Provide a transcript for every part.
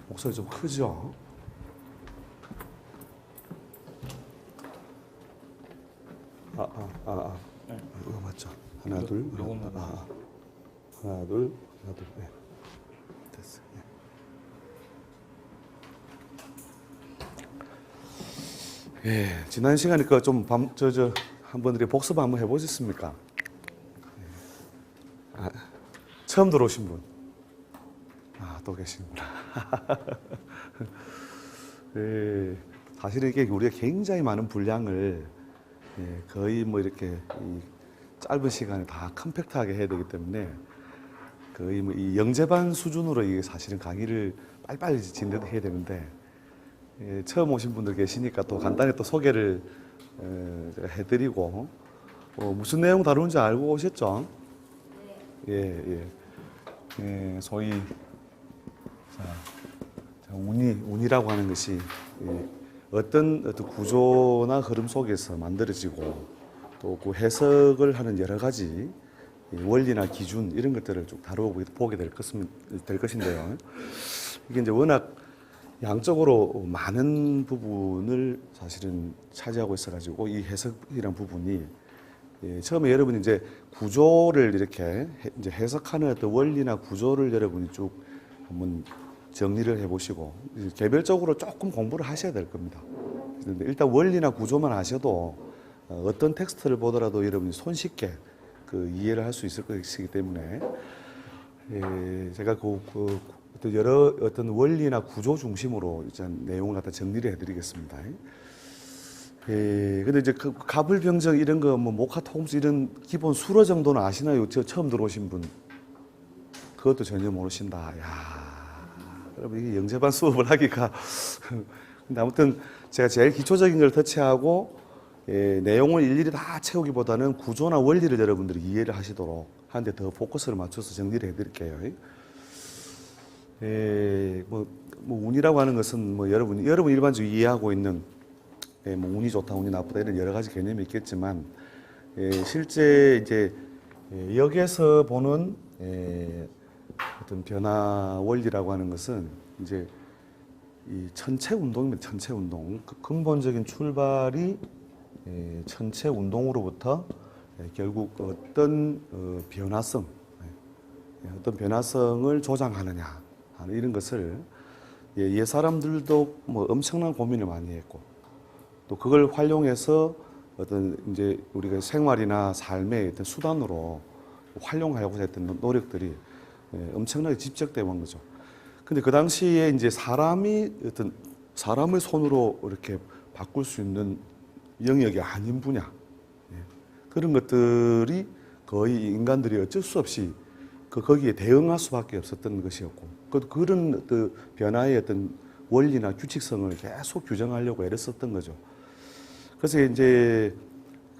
목소리 좀 크죠? 네. 이거 맞죠? 하나, 둘. 요것만 하나, 둘. 네. 됐어. 지난 시간에 좀 한 번들이 복습 한번 해보셨습니까? 처음 들어오신 분. 또 계시는구나. 사실은 이게 우리가 굉장히 많은 분량을 거의 뭐 이렇게 이 짧은 시간에 다 컴팩트하게 해야 되기 때문에 거의 뭐 이 영재반 수준으로 이게 사실은 강의를 빨리빨리 진행해야 되는데 처음 오신 분들 계시니까 또 간단히 또 소개를 제가 해드리고 무슨 내용 다루는지 알고 오셨죠? 소위 운이라고 하는 것이 어떤 구조나 흐름 속에서 만들어지고 또 그 해석을 하는 여러 가지 원리나 기준 이런 것들을 쭉 다뤄보게 될 것인데요. 이게 이제 워낙 양적으로 많은 부분을 사실은 차지하고 있어가지고 이 해석이란 부분이 처음에 여러분이 이제 구조를 이렇게 이제 해석하는 어떤 원리나 구조를 여러분이 쭉 한번 정리를 해보시고 개별적으로 조금 공부를 하셔야 될 겁니다. 일단 원리나 구조만 하셔도 어떤 텍스트를 보더라도 여러분이 손쉽게 이해를 할 수 있을 것이기 때문에 제가 여러 어떤 원리나 구조 중심으로 일단 내용을 갖다 정리를 해드리겠습니다. 근데 이제 가불병정 이런 거 뭐 모카토 홈스 이런 기본 수로 정도는 아시나요? 처음 들어오신 분 그것도 전혀 모르신다. 여러분 이게 영재반 수업을 하기가 근데 아무튼 제가 제일 기초적인 걸 터치하고 내용을 일일이 다 채우기보다는 구조나 원리를 여러분들이 이해를 하시도록 하는데 더 포커스를 맞춰서 정리를 해드릴게요. 뭐 운이라고 하는 것은 뭐 여러분 일반적으로 이해하고 있는 뭐 운이 좋다, 운이 나쁘다 이런 여러 가지 개념이 있겠지만 실제 이제 여기에서 보는 어떤 변화 원리라고 하는 것은 이제 이 천체 운동입니다. 천체 운동. 그 근본적인 출발이 천체 운동으로부터 결국 어떤 변화성, 어떤 변화성을 조장하느냐 하는 이런 것을 옛 사람들도 뭐 엄청난 고민을 많이 했고 또 그걸 활용해서 어떤 이제 우리가 생활이나 삶의 어떤 수단으로 활용하려고 했던 노력들이 엄청나게 집적되어 온 거죠. 근데 그 당시에 이제 사람을 손으로 이렇게 바꿀 수 있는 영역이 아닌 분야. 그런 것들이 거의 인간들이 어쩔 수 없이 거기에 대응할 수밖에 없었던 것이었고, 그런 변화의 어떤 원리나 규칙성을 계속 규정하려고 애를 썼던 거죠. 그래서 이제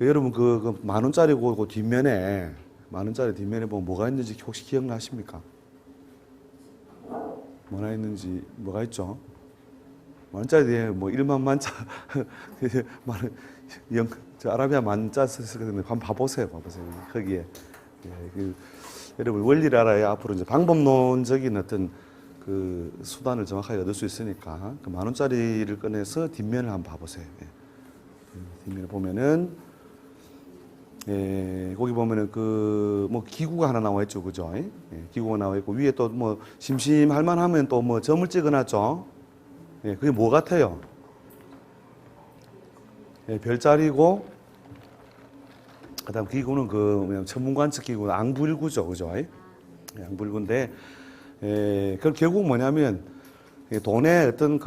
여러분 그 10,000원짜리 그 뒷면에 10,000원짜리 뒷면에 보면 뭐가 있는지 혹시 기억나십니까? 뭐가 있죠? 10,000원짜리 뒤에 뭐 1만 만자, 저 아라비아 만자 썼거든요. 한번 봐보세요. 거기에. 여러분 원리를 알아야 앞으로 이제 방법론적인 어떤 그 수단을 정확하게 얻을 수 있으니까 그 10,000원짜리를 꺼내서 뒷면을 한번 봐보세요. 뒷면을 보면은 거기 보면은 뭐 기구가 하나 나와 있죠, 그죠? 기구가 나와 있고 위에 또 뭐 심심할 만하면 또 뭐 점을 찍어놨죠. 그게 뭐 같아요? 별자리고 그다음 기구는 그냥 천문관측 기구 앙불구죠, 그죠? 앙불구인데 그 결국 뭐냐면 돈의 어떤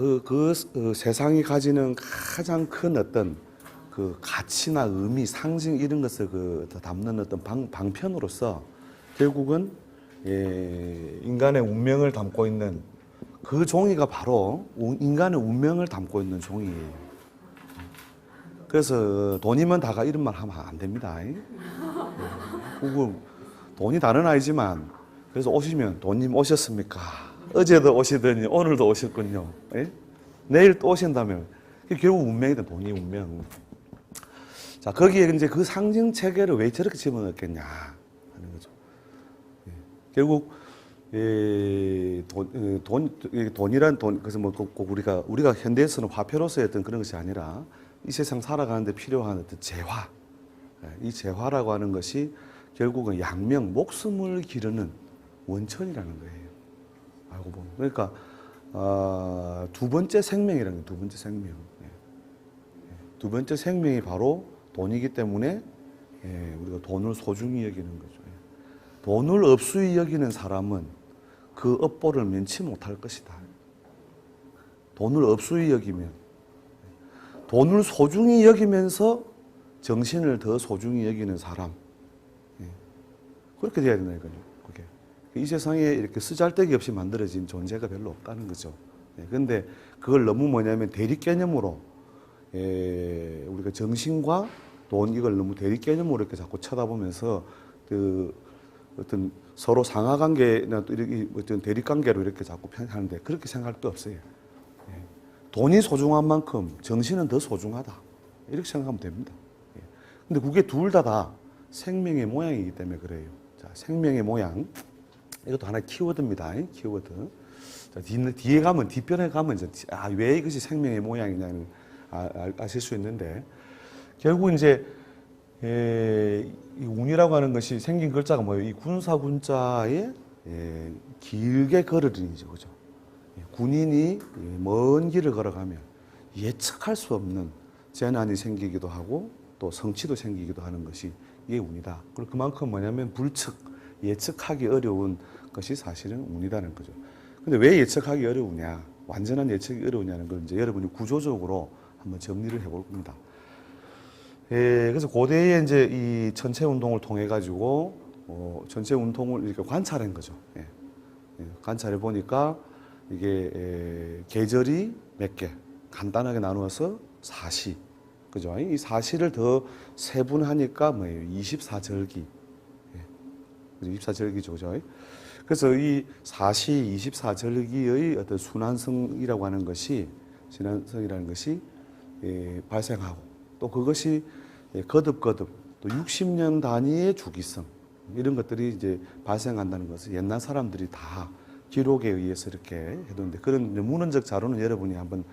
세상이 가지는 가장 큰 어떤 그 가치나 의미, 상징 이런 것을 담는 어떤 방편으로서 결국은 인간의 운명을 담고 있는 그 종이가 바로 인간의 운명을 담고 있는 종이에요. 그래서 돈이면 다가 이런 말 하면 안 됩니다. 돈이 다는 아니지만 그래서 오시면 돈님 오셨습니까? 어제도 오시더니 오늘도 오셨군요. 내일 또 오신다면 결국 운명이다. 돈이 운명. 자, 거기에 이제 그 상징 체계를 왜 저렇게 집어넣었겠냐 하는 거죠. 결국 돈이란 돈, 그래서 뭐 꼭 우리가 현대에서는 화폐로서의 어떤 그런 것이 아니라 이 세상 살아가는데 필요한 어떤 재화, 이 재화라고 하는 것이 결국은 양명, 목숨을 기르는 원천이라는 거예요. 알고 보면. 그러니까 두 번째 생명이라는 거예요. 두 번째 생명. 두 번째 생명이 바로 돈이기 때문에 우리가 돈을 소중히 여기는 거죠. 돈을 업수히 여기는 사람은 그 업보를 면치 못할 것이다. 돈을 업수히 여기면, 돈을 소중히 여기면서 정신을 더 소중히 여기는 사람, 그렇게 돼야 된다니까요. 그게 이 세상에 이렇게 쓰잘데기 없이 만들어진 존재가 별로 없다는 거죠. 그런데 그걸 너무 뭐냐면 대리 개념으로 우리가 정신과 돈 이걸 너무 대리 개념으로 이렇게 자꾸 쳐다보면서 그 어떤 서로 상하 관계나 또 이렇게 어떤 대립 관계로 이렇게 자꾸 하는데 그렇게 생각할 게 없어요. 돈이 소중한 만큼 정신은 더 소중하다. 이렇게 생각하면 됩니다. 근데 그게 둘 다 생명의 모양이기 때문에 그래요. 자, 생명의 모양. 이것도 하나의 키워드입니다. 키워드. 자, 뒤에 가면, 뒷변에 가면 이제, 왜 이것이 생명의 모양이냐는 아실 수 있는데, 결국 이제, 이 운이라고 하는 것이 생긴 글자가 뭐예요? 이 군사군자에 길게 걸으리죠. 그죠? 군인이 먼 길을 걸어가면 예측할 수 없는 재난이 생기기도 하고 또 성취도 생기기도 하는 것이 이게 운이다. 그리고 그만큼 뭐냐면 예측하기 어려운 것이 사실은 운이다는 거죠. 근데 왜 예측하기 어려우냐? 완전한 예측이 어려우냐는 걸 이제 여러분이 구조적으로 한번 정리를 해볼 겁니다. 그래서 고대에 이제 이 전체 운동을 통해 가지고 전체 운동을 이렇게 관찰한 거죠. 관찰해 보니까 이게 계절이 몇 개, 간단하게 나누어서 사시, 그죠? 이 사시를 더 세분하니까 뭐예요? 24절기, 24절기죠, 그죠? 그래서 이 사시 24절기의 어떤 순환성이라고 하는 것이 발생하고 또 그것이 거듭 또 60년 단위의 주기성 이런 것들이 이제 발생한다는 것을 옛날 사람들이 다 기록에 의해서 이렇게 해뒀는데 그런 문헌적 자료는 여러분이 한번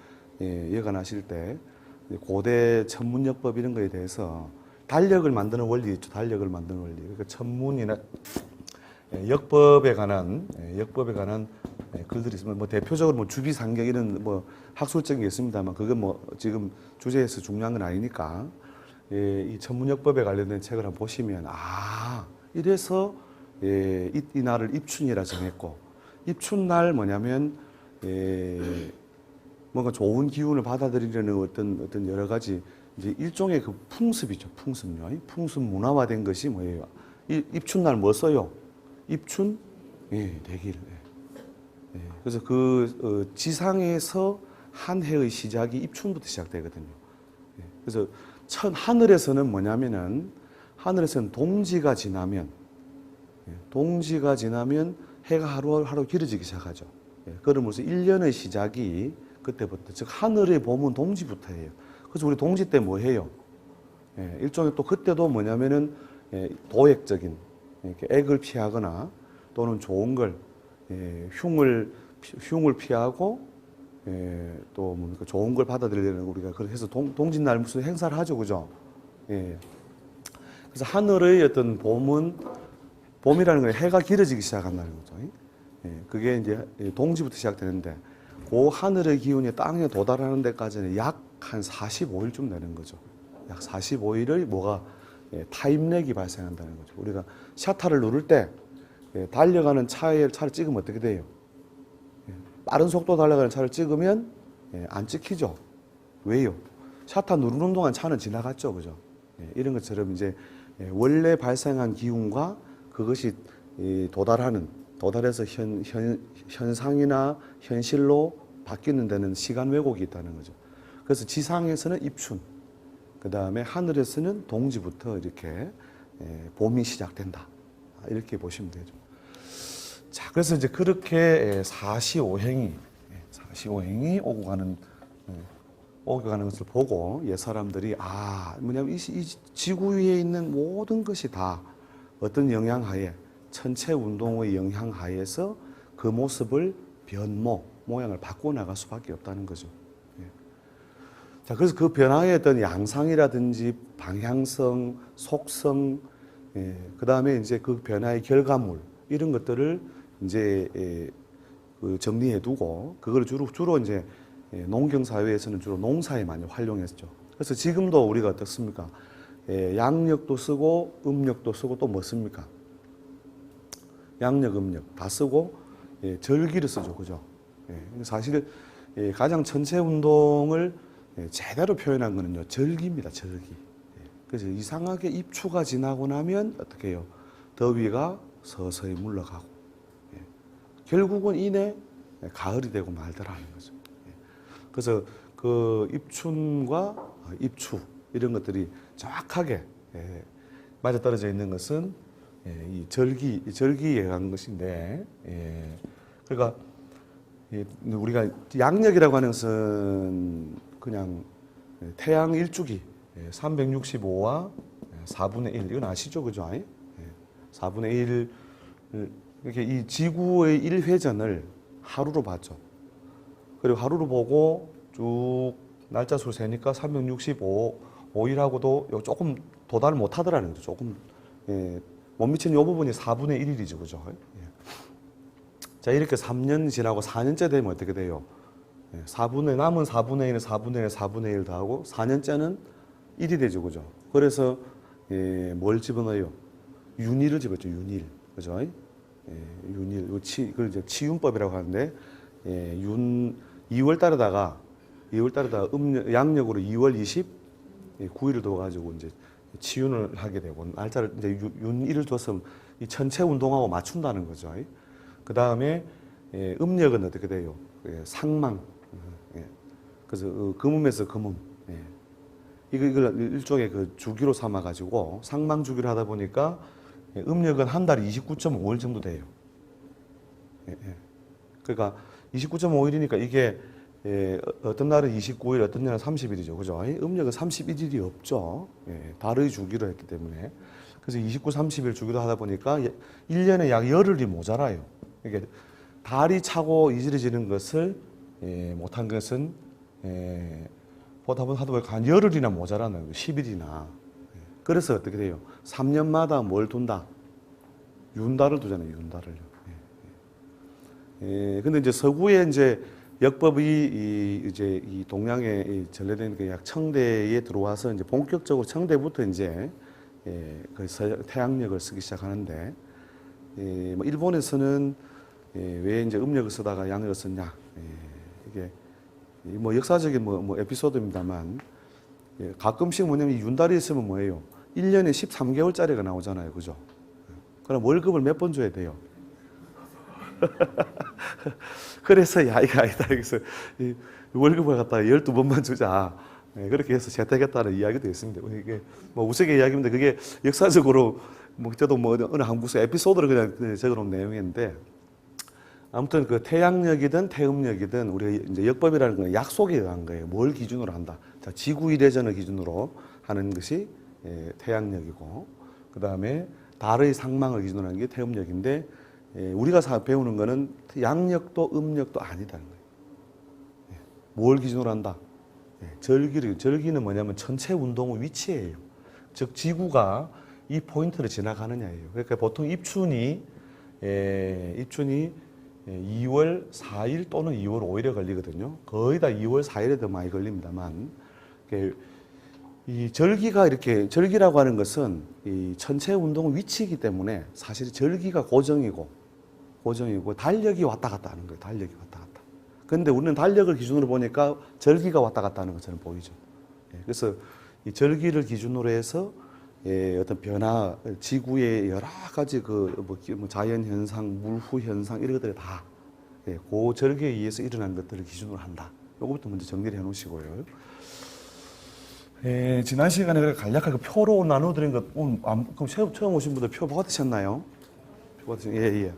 여간하실 때 고대 천문역법 이런 거에 대해서 달력을 만드는 원리 있죠. 달력을 만드는 원리. 그러니까 천문이나 역법에 관한 글들이 있으면 뭐 대표적으로 뭐 주비상경 이런 뭐 학술적인 게 있습니다만 그건 뭐 지금 주제에서 중요한 건 아니니까 이 천문역법에 관련된 책을 한번 보시면 이래서 이 날을 입춘이라 정했고 입춘날 뭐냐면 뭔가 좋은 기운을 받아들이려는 어떤 여러 가지 이제 일종의 그 풍습이죠. 풍습요. 풍습 문화화된 것이 뭐예요? 입춘날 뭐 써요? 입춘 대길. 그래서 그 지상에서 한 해의 시작이 입춘부터 시작되거든요. 그래서 하늘에서는 뭐냐면은 하늘에서는 동지가 지나면 해가 하루하루 길어지기 시작하죠. 그러면서 1년의 시작이 그때부터, 즉 하늘의 봄은 동지부터예요. 그래서 우리 동지 때 뭐 해요? 일종의 또 그때도 뭐냐면은 도액적인 이렇게 액을 피하거나 또는 좋은 걸 흉을 피하고 또 뭡니까 좋은 걸 받아들이려는 우리가 그래서 동짓날 무슨 행사를 하죠, 그죠? 그래서 하늘의 어떤 봄이라는 건 해가 길어지기 시작한다는 거죠. 그게 이제 동지부터 시작되는데 그 하늘의 기운이 땅에 도달하는 데까지는 약 한 45일쯤 되는 거죠. 약 45일의 타임렉이 발생한다는 거죠. 우리가 샤타를 누를 때 달려가는 차를 찍으면 어떻게 돼요? 빠른 속도 달려가는 차를 찍으면 안 찍히죠. 왜요? 샤타 누르는 동안 차는 지나갔죠, 그죠? 이런 것처럼 이제 원래 발생한 기운과 그것이 도달해서 현상이나 현실로 바뀌는 데는 시간 왜곡이 있다는 거죠. 그래서 지상에서는 입춘, 그 다음에 하늘에서는 동지부터 이렇게 봄이 시작된다. 이렇게 보시면 되죠. 자, 그래서 이제 그렇게 사시오행이 오고 가는 것을 보고 옛 사람들이 뭐냐면 이 지구 위에 있는 모든 것이 다 어떤 영향하에 천체 운동의 영향하에서 그 모습을 모양을 바꿔 나갈 수밖에 없다는 거죠. 예. 자, 그래서 그 변화의 어떤 양상이라든지 방향성, 속성, 예, 그 다음에 이제 그 변화의 결과물, 이런 것들을 이제 그 정리해두고, 그걸 주로 이제 농경사회에서는 주로 농사에 많이 활용했죠. 그래서 지금도 우리가 어떻습니까? 양력도 쓰고, 음력도 쓰고, 또 뭐 씁니까? 양력, 음력 다 쓰고, 절기를 쓰죠. 그죠? 사실, 가장 전체 운동을 제대로 표현한 거는요, 절기입니다. 절기. 그래서 이상하게 입추가 지나고 나면 어떻게 해요? 더위가 서서히 물러가고, 결국은 이내 가을이 되고 말더라는 거죠. 그래서 그 입춘과 입추 이런 것들이 정확하게 맞아떨어져 있는 것은 이 절기에 의한 것인데, 그러니까 우리가 양력이라고 하는 것은 그냥 태양 일주기 365와 4분의 1, 이건 아시죠? 그죠? 4분의 1, 이렇게 이 지구의 1회전을 하루로 봤죠. 그리고 하루로 보고 쭉 날짜 수를 세니까 365일하고도 조금 도달을 못 하더라는 거죠. 조금, 못 미치는 이 부분이 4분의 1일이죠. 그죠? 자, 이렇게 3년 지나고 4년째 되면 어떻게 돼요? 남은 4분의 1은 4분의 1, 4분의 1 더하고 4년째는 1이 되죠. 그죠? 그래서, 뭘 집어넣어요? 윤일을 집었죠. 윤일. 그죠? 윤일. 그걸 이제 치윤법이라고 하는데, 2월 달에다가 양력으로 2월 29일을 둬가지고 이제 치윤을 하게 되고, 날짜를 이제 윤일을 둬서 이 전체 운동하고 맞춘다는 거죠. 그 다음에 음력은 어떻게 돼요? 상망. 그래서 금음에서 금음. 이걸 일종의 그 주기로 삼아가지고 상망 주기를 하다 보니까 음력은 한 달에 29.5일 정도 돼요. 그러니까 29.5일이니까 이게 어떤 날은 29일, 어떤 날은 30일이죠. 그죠? 음력은 31일이 없죠. 달의 주기로 했기 때문에. 그래서 29, 30일 주기로 하다 보니까 1년에 약 열흘이 모자라요. 이게 달이 차고 이질해지는 것을 못한 것은 보다 보니까 한 열흘이나 모자라는 거예요. 10일이나. 그래서 어떻게 돼요? 3년마다 뭘 둔다? 윤달을 두잖아요. 윤달을요. 근데 이제 서구에 이제 역법이 이제 이 동양에 전래된 그 약 청대에 들어와서 이제 본격적으로 청대부터 이제 그 태양력을 쓰기 시작하는데, 뭐 일본에서는 왜 이제 음력을 쓰다가 양력을 썼냐? 이게 뭐 역사적인 뭐 에피소드입니다만, 가끔씩 뭐냐면 윤달이 있으면 뭐예요? 1년에 13개월짜리가 나오잖아요. 그죠? 그럼 월급을 몇 번 줘야 돼요? 그래서 야, 이거 아니다. 그래서 월급을 갖다가 12번만 주자. 그렇게 해서 채택했다는 이야기도 있습니다. 이게 뭐 우스개 이야기인데 그게 역사적으로 뭐 저도 뭐 어느 한국서 에피소드를 그냥 적어놓은 내용인데, 아무튼 그 태양력이든 태음력이든 우리가 이제 역법이라는 건 약속에 의한 거예요. 뭘 기준으로 한다. 자, 지구 이래전을 기준으로 하는 것이 태양력이고, 그 다음에 달의 상망을 기준으로 하는 게 태음력인데, 우리가 배우는 거는 양력도 음력도 아니다는 거예요. 뭘 기준으로 한다? 절기는 뭐냐면 전체 운동의 위치예요. 즉 지구가 이 포인트를 지나가느냐예요. 그러니까 보통 입춘이 2월 4일 또는 2월 5일에 걸리거든요. 거의 다 2월 4일에 더 많이 걸립니다만, 이 절기라고 하는 것은 이 전체 운동의 위치이기 때문에 사실 절기가 고정이고 달력이 왔다 갔다 하는 거예요. 달력이 왔다 갔다. 그런데 우리는 달력을 기준으로 보니까 절기가 왔다 갔다 하는 것처럼 보이죠. 그래서 이 절기를 기준으로 해서 어떤 변화, 지구의 여러 가지 뭐 자연 현상, 물후 현상 이런 것들이 다 그 절기에 의해서 일어난 것들을 기준으로 한다. 이것부터 먼저 정리를 해놓으시고요. 지난 시간에 간략하게 표로 나눠드린 것, 그럼 처음 오신 분들 표 받으셨나요? 예.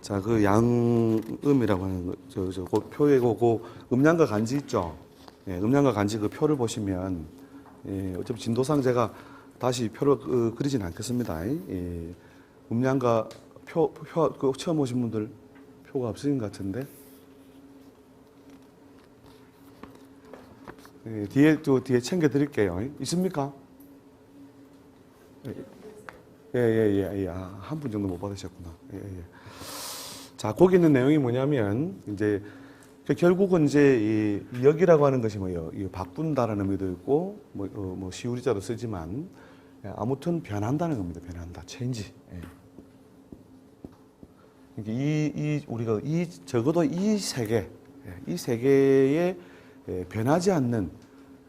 자, 그 양음이라고 하는 거, 그 표에 그 음량과 간지 있죠? 음량과 간지 그 표를 보시면, 어차피 진도상 제가 다시 표를 그리진 않겠습니다. 음량과 그 처음 오신 분들 표가 없으신 것 같은데. 예, 뒤에 챙겨 드릴게요. 있습니까? 예. 한 분 정도 못 받으셨구나. 예. 자, 거기 있는 내용이 뭐냐면, 이제, 결국은 이제 이 역이라고 하는 것이 뭐예요? 이 바꾼다라는 의미도 있고, 시우리자도 쓰지만, 아무튼 변한다는 겁니다. 변한다. 체인지. 예. 우리가 적어도 이 세계에 변하지 않는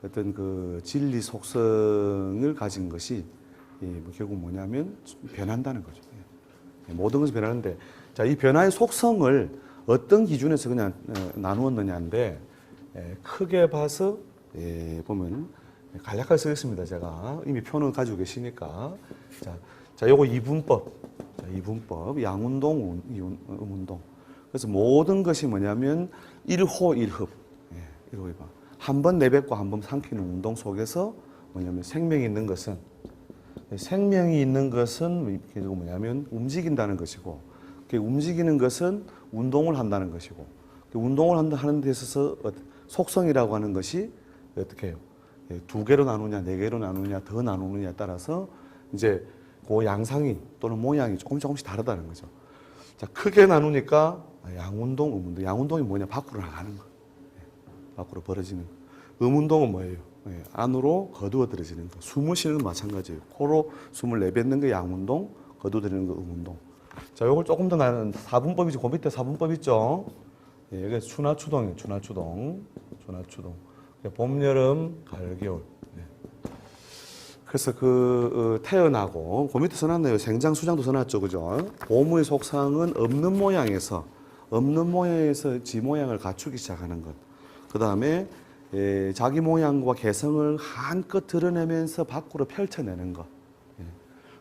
어떤 그 진리 속성을 가진 것이 결국 뭐냐면 변한다는 거죠. 모든 것이 변하는데, 자, 이 변화의 속성을 어떤 기준에서 그냥 나누었느냐인데, 크게 봐서 보면 간략하게 쓰겠습니다. 제가 이미 표는 가지고 계시니까. 자, 요거 이분법. 자, 이분법. 양운동, 음운동. 그래서 모든 것이 뭐냐면 1호 1흡. 1호 1흡. 한 번 내뱉고 한 번 삼키는 운동 속에서 뭐냐면 생명이 있는 것은 결국 뭐냐면 움직인다는 것이고, 그 움직이는 것은 운동을 한다는 것이고, 그 운동을 하는 데 있어서 속성이라고 하는 것이 어떻게 해요? 2개로 나누냐, 4개로 나누냐, 더 나누느냐에 따라서 이제 그 양상이 또는 모양이 조금씩 다르다는 거죠. 자, 크게 나누니까 양운동, 음운동. 양운동이 뭐냐? 밖으로 나가는 거. 밖으로 벌어지는 거. 음운동은 뭐예요? 안으로 거두어들여지는 거. 숨을 쉬는 건 마찬가지예요. 코로 숨을 내뱉는 거 양운동, 거두어들이는 거 음운동. 자, 요걸 조금 더 나는 4분법이죠. 그 밑에 4분법 있죠? 이게 추나추동이에요. 추나추동. 봄, 여름, 가을, 겨울. 그래서 태어나고, 그 밑에 써놨네요. 생장, 수장도 써놨죠. 그죠? 봄의 속상은 없는 모양에서 지 모양을 갖추기 시작하는 것. 그 다음에 자기 모양과 개성을 한껏 드러내면서 밖으로 펼쳐내는 것.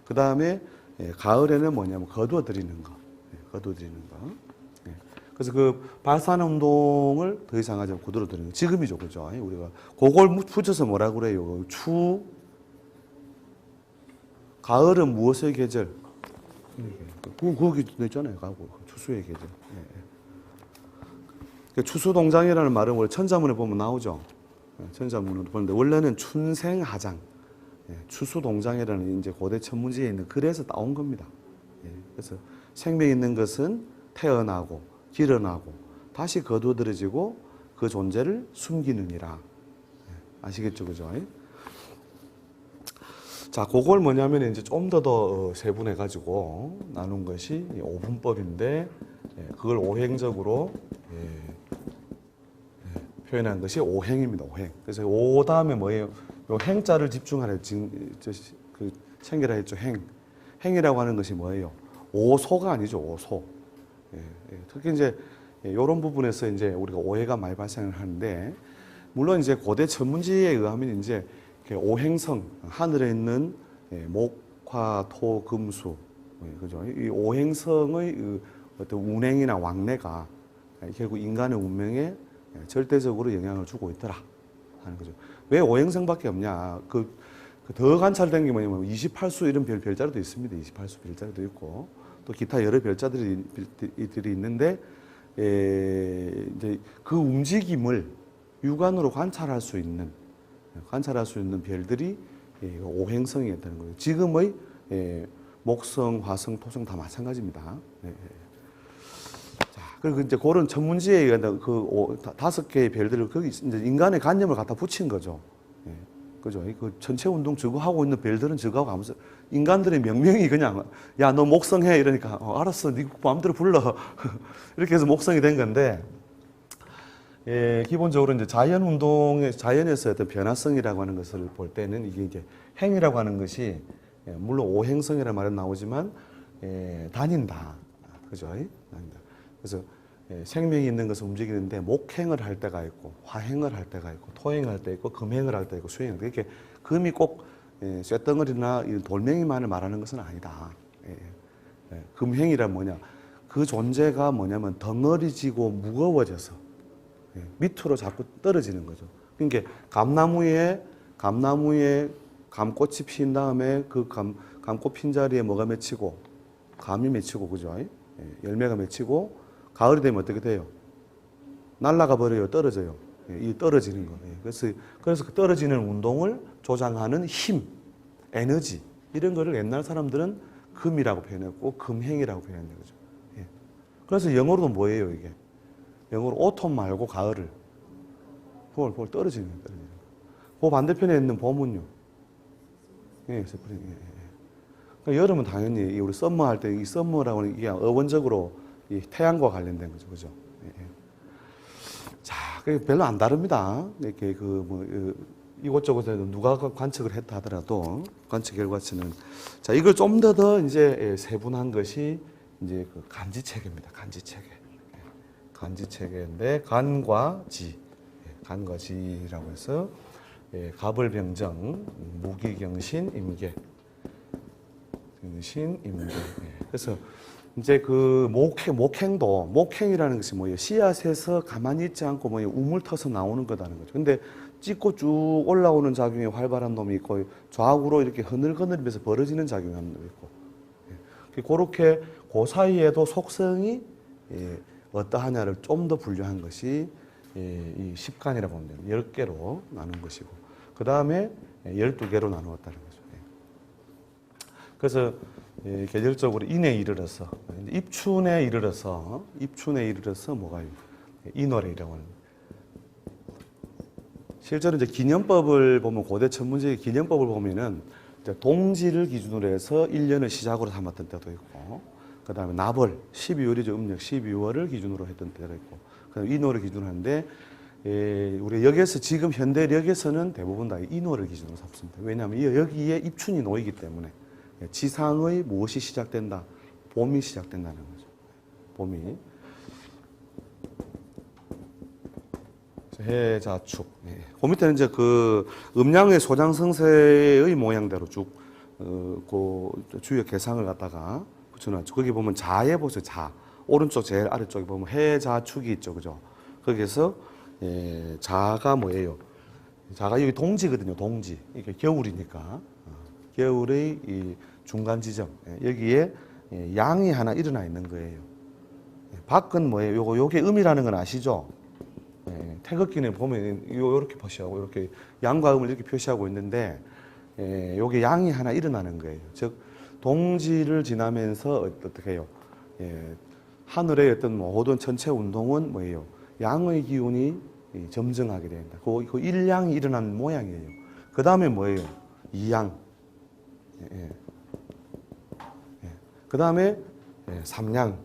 그 다음에 가을에는 뭐냐면 거두어들이는 거. 그래서 그 발산 운동을 더 이상 하지 않고 거두어들이는 거. 지금이죠. 그죠? 우리가 그걸 붙여서 뭐라 그래요? 가을은 무엇의 계절? 거기 있잖아요. 추수의 계절. 추수동장이라는 말은 원래 천자문에 보면 나오죠. 천자문으로 보는데 원래는 춘생하장, 추수동장이라는 이제 고대 천문지에 있는 글에서 따온 겁니다. 그래서 생명 있는 것은 태어나고 길어나고 다시 거두어들여지고 그 존재를 숨기느니라. 아시겠죠, 그죠? 자, 그걸 뭐냐면 이제 좀 더 세분해 가지고 나눈 것이 5분법인데 그걸 오행적으로 표현한 것이 오행입니다. 오행. 그래서 오 다음에 뭐예요? 요 행자를 집중하라. 챙기라 했죠. 행이라고 하는 것이 뭐예요? 오소가 아니죠. 오소. 특히 이제 이런 부분에서 이제 우리가 오해가 많이 발생을 하는데, 물론 이제 고대 천문지에 의하면 이제 오행성, 하늘에 있는 목, 화, 토, 금, 수, 그죠? 이 오행성의 어떤 운행이나 왕래가 결국 인간의 운명에 절대적으로 영향을 주고 있더라 하는 거죠. 왜 오행성밖에 없냐? 더 관찰된 게 뭐냐면 28수 이런 별자리도 있습니다. 28수 별자리도 있고 또 기타 여러 별자들이 있는데 이제 그 움직임을 육안으로 관찰할 수 있는 별들이 오행성이었다는 거예요. 지금의 목성, 화성, 토성 다 마찬가지입니다. 자, 그리고 이제 그런 천문지에 의한 그 5개의 별들을 거기 이제 인간의 관념을 갖다 붙인 거죠. 그죠? 그 전체 운동 저거 하고 있는 별들은 저거 하고 하면서 인간들의 명명이 그냥 야, 너 목성해 이러니까 알았어, 네 마음대로 불러 이렇게 해서 목성이 된 건데. 기본적으로 이제 자연에서 어떤 변화성이라고 하는 것을 볼 때는 이게 이제 행이라고 하는 것이 물론 오행성이라는 말은 나오지만 다닌다, 그죠? 다닌다. 그래서 생명이 있는 것을 움직이는데 목행을 할 때가 있고 화행을 할 때가 있고 토행을 할 때 있고 금행을 할 때 있고 수행을 이렇게 금이 꼭 쇳덩어리나 돌멩이만을 말하는 것은 아니다. 금행이란 뭐냐? 그 존재가 뭐냐면 덩어리지고 무거워져서 밑으로 자꾸 떨어지는 거죠. 그러니까 감나무에 감꽃이 핀 다음에 그 감꽃 핀 자리에 뭐가 맺히고 감이 맺히고, 그죠? 열매가 맺히고, 가을이 되면 어떻게 돼요? 날아가 버려요? 떨어져요? 이 떨어지는 거. 그래서 그 떨어지는 운동을 조장하는 힘, 에너지, 이런 거를 옛날 사람들은 금이라고 표현했고, 금행이라고 표현했는 거죠. 그래서 영어로도 뭐예요, 이게? 영어로 오톤 말고 가을을. 볼 떨어지는 거예요, 떨어지는 거. 그 반대편에 있는 봄은요? 스프링. 그러니까 여름은 당연히 우리 썸머 할 때 이 썸머라고는 이게 어원적으로 이 태양과 관련된 거죠, 그죠? 자, 별로 안 다릅니다. 이렇게 이곳저곳에서 누가 관측을 했다 하더라도 관측 결과치는 자 이걸 좀 더 이제 세분한 것이 이제 그 간지 체계입니다. 간지 체계. 간지 체계인데 간과 지, 간과 지라고 해서 갑을병정, 무기경신, 임계, 경신, 임계. 그래서 이제 그 목행이라는 것이 뭐예요? 씨앗에서 가만히 있지 않고 뭐예요? 우물 터서 나오는 거다는 거죠. 근데 찍고 쭉 올라오는 작용이 활발한 놈이 있고 좌우로 이렇게 흐늘흐늘면서 벌어지는 작용이 하는 놈이 있고 그렇게 그 사이에도 속성이 어떠하냐를 좀 더 분류한 것이 이 10간이라고 하면 돼요. 10개로 나눈 것이고 그 다음에 12개로 나누었다는 거죠. 그래서 계절적으로 인에 이르러서 입춘에 이르러서 뭐가 인월이라고 하는 실제로 이제 기년법을 보면 고대 천문지의 기년법을 보면은 이제 동지를 기준으로 해서 1년을 시작으로 삼았던 때도 있고 그 다음에 나벌 12월이죠. 음력 12월을 기준으로 했던 때도 있고 그다음에 인월을 기준으로 하는데 우리 역에서 지금 현대력에서는 대부분 다 인월을 기준으로 삼습니다. 왜냐하면 여기에 입춘이 놓이기 때문에 지상의 무엇이 시작된다? 봄이 시작된다는 거죠. 봄이. 해자축. 그 밑에는 이제 그 음양의 소장성세의 모양대로 쭉, 그 주요 개상을 갖다가 붙여놨죠. 거기 보면 자에 보세요. 자. 오른쪽 제일 아래쪽에 보면 해자축이 있죠. 그죠? 거기에서, 자가 뭐예요? 자가 여기 동지거든요. 동지. 이게 겨울이니까. 겨울의 이 중간 지점 여기에 양이 하나 일어나 있는 거예요. 밖은 뭐예요? 요게 음이라는 건 아시죠? 태극기는 보면 이렇게 표시하고 이렇게 양과 음을 이렇게 표시하고 있는데 요게 양이 하나 일어나는 거예요. 즉 동지를 지나면서 어떻게 해요? 하늘의 어떤 모든 전체 운동은 뭐예요? 양의 기운이 점증하게 된다. 그 일양이 일어나는 모양이에요. 그 다음에 뭐예요? 이양. 그 다음에 삼양.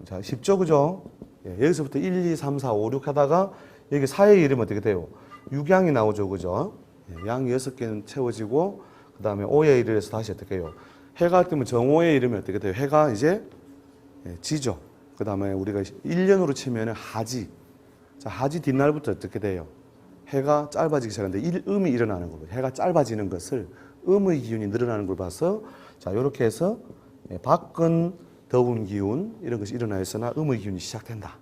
자, 쉽죠, 그죠? 여기서부터 1, 2, 3, 4, 5, 6 하다가 여기 사의 이름은 어떻게 돼요? 육양이 나오죠, 그죠? 양 6개는 채워지고 그 다음에 오의 이름에서 다시 어떻게 해요? 해가 뜨면 정오의 이름이 어떻게 돼요? 해가 이제 지죠. 그 다음에 우리가 1년으로 치면 하지. 자, 하지 뒷날부터 어떻게 돼요? 해가 짧아지기 시작하는데 음이 일어나는 거고 해가 짧아지는 것을 음의 기운이 늘어나는 걸 봐서 자 이렇게 해서 밖은 더운 기운 이런 것이 일어나있으나 음의 기운이 시작된다.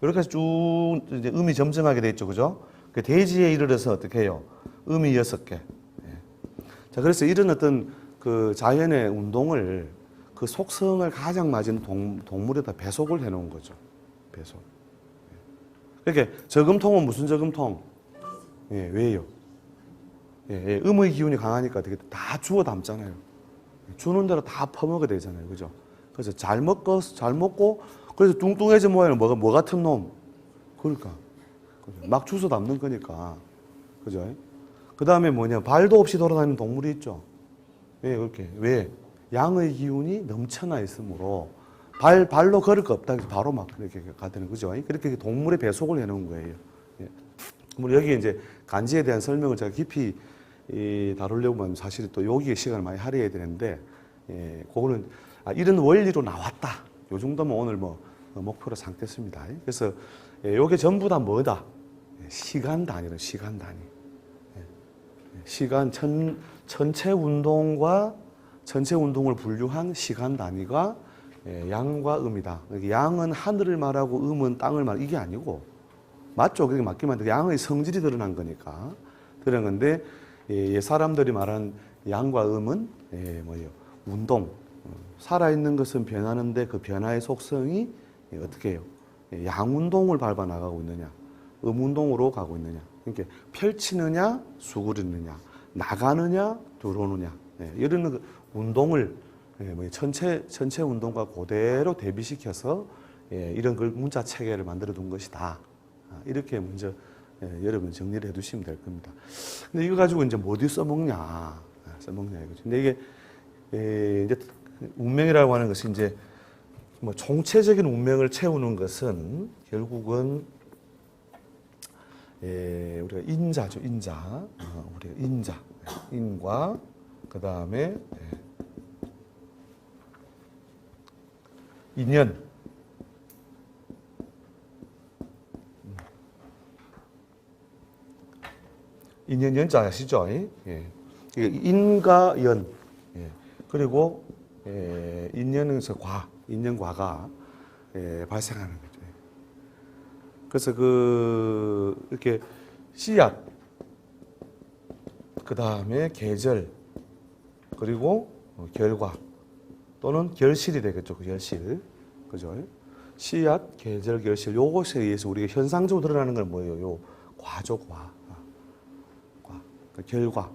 이렇게 해서 쭉 이제 음이 점증하게 돼 있죠, 그죠? 그 대지에 이르러서 어떻게 해요? 음이 6개. 자 그래서 이런 어떤 그 자연의 운동을 그 속성을 가장 맞은 동물에다 배속을 해놓은 거죠. 배속. 이렇게 저금통은 무슨 저금통? 왜요? 음의 기운이 강하니까 되게 다 주워 담잖아요. 주는 대로 다 퍼먹어야 되잖아요. 그죠? 그래서 잘 먹고, 그래서 뚱뚱해진 모양은 뭐 같은 놈? 그러니까. 막 주워 담는 거니까. 그죠? 그 다음에 뭐냐. 발도 없이 돌아다니는 동물이 있죠. 왜, 그렇게? 왜? 양의 기운이 넘쳐나 있으므로 발로 걸을 거 없다. 바로 막 이렇게 가되는 거죠. 그렇게 동물의 배속을 해놓은 거예요. 우리 여기 이제 간지에 대한 설명을 제가 깊이 다루려고 하면 사실 또 여기에 시간을 많이 할애해야 되는데, 그거는 이런 원리로 나왔다. 요 정도면 오늘 목표로 삼겠습니다. 그래서 요게 전부 다 뭐다? 시간 단위로 시간 단위. 시간 전체 운동과 전체 운동을 분류한 시간 단위가 양과 음이다. 양은 하늘을 말하고 음은 땅을 말하고 이게 아니고 맞죠? 그게 맞기만 해도 양의 성질이 드러난 거니까 드러난 건데 사람들이 말하는 양과 음은 뭐예요? 운동, 살아있는 것은 변하는데 그 변화의 속성이 어떻게 해요? 양운동을 밟아 나가고 있느냐, 음운동으로 가고 있느냐. 그러니까 펼치느냐, 수그리느냐, 나가느냐, 들어오느냐. 이런 그 운동을 전체 운동과 그대로 대비시켜서 이런 걸 문자 체계를 만들어 둔 것이다. 이렇게 먼저 여러분 정리를 해두시면 될 겁니다. 근데 이거 가지고 이제 뭐 어디 써먹냐 이거죠. 근데 이게 이제 운명이라고 하는 것이 이제 뭐 총체적인 운명을 채우는 것은 결국은 우리가 인자죠, 인자. 우리가 인과 그 다음에 인연. 인연 연자 아시죠? 예. 인과 연. 예. 그리고 인연에서 인연과가 발생하는 거죠. 그래서 이렇게 씨앗, 그 다음에 계절, 그리고 결과 또는 결실이 되겠죠. 그 결실, 그죠? 씨앗, 계절, 결실 요것에 의해서 우리가 현상적으로 드러나는 건 뭐예요? 요 과죠, 과. 그 결과.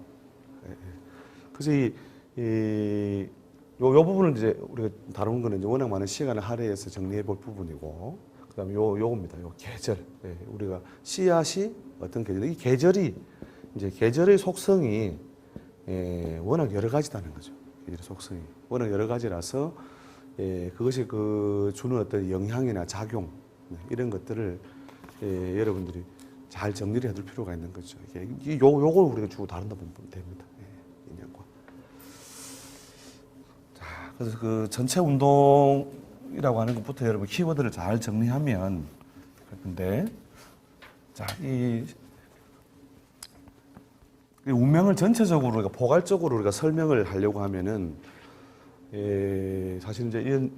그래서 요 부분을 이제 우리가 다룬 거는 이제 워낙 많은 시간을 할애해서 정리해 볼 부분이고, 그 다음에 요겁니다. 요 계절. 우리가 씨앗이 어떤 계절, 이 계절이, 이제 계절의 속성이 워낙 여러 가지다는 거죠. 계절의 속성이. 워낙 여러 가지라서, 그것이 주는 어떤 영향이나 작용, 이런 것들을, 여러분들이 잘 정리를 해둘 필요가 있는 거죠. 요걸 우리가 주고 다룬다 보면 됩니다. 인연과. 자, 그래서 그 전체 운동이라고 하는 것부터 여러분 키워드를 잘 정리하면, 근데, 자, 이 운명을 전체적으로 우리가 포괄적으로 우리가 설명을 하려고 하면은, 사실 이제 이런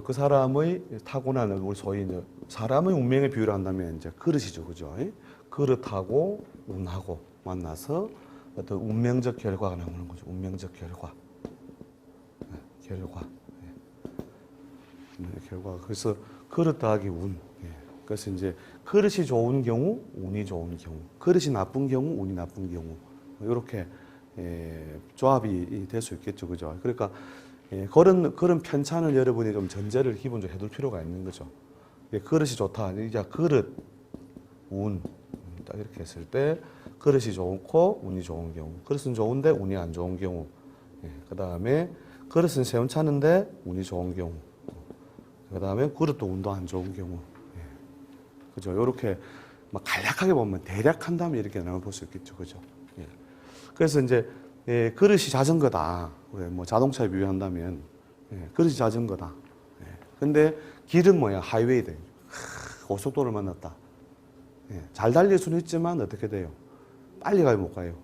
그 사람의 타고난 우리 소위 이제 사람의 운명의 비유를 한다면 이제 그릇이죠, 그죠? 그릇하고 운하고 만나서 어떤 운명적 결과가 나오는 거죠. 운명적 결과. 결과. 그래서 그릇 더하기 운. 그래서 이제 그릇이 좋은 경우, 운이 좋은 경우, 그릇이 나쁜 경우, 운이 나쁜 경우, 이렇게 조합이 될 수 있겠죠, 그죠? 그러니까 그런 편찬을 여러분이 좀 전제를 기본적으로 해둘 필요가 있는 거죠. 그릇이 좋다. 이제 그릇, 운. 딱 이렇게 했을 때 그릇이 좋고 운이 좋은 경우, 그릇은 좋은데 운이 안 좋은 경우, 그 다음에 그릇은 세운차는데 운이 좋은 경우, 그 다음에 그릇도 운도 안 좋은 경우, 그죠? 이렇게 막 간략하게 보면 대략 한다면 이렇게 나눠볼 수 있겠죠, 그죠? 그래서 이제 그릇이 자전거다. 뭐 자동차에 비유한다면 그릇이 자전거다. 근데 길은 뭐야? 하이웨이다. 고속도로를 만났다. 잘 달릴 수는 있지만 어떻게 돼요? 빨리 가요, 못 가요?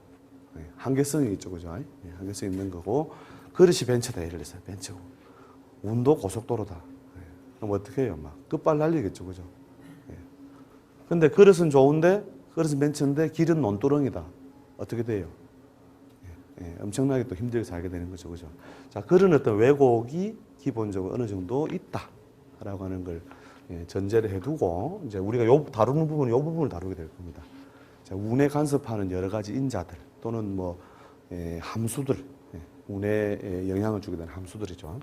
한계성이 있죠, 그죠? 한계성이 있는 거고, 그릇이 벤처다, 예를 들어서 벤처고, 운도 고속도로다. 그럼 어떻게 해요? 막 끝발 날리겠죠, 그죠? 근데 그릇은 좋은데, 그릇은 벤처인데 길은 논두렁이다. 어떻게 돼요? 엄청나게 또 힘들게 살게 되는 거죠, 그죠? 자, 그런 어떤 왜곡이 기본적으로 어느 정도 있다라고 하는 걸 전제를 해두고, 이제 우리가 다루는 부분은 이 부분을 다루게 될 겁니다. 자, 운에 간섭하는 여러 가지 인자들 또는 뭐 함수들, 운에 영향을 주게 되는 함수들이죠.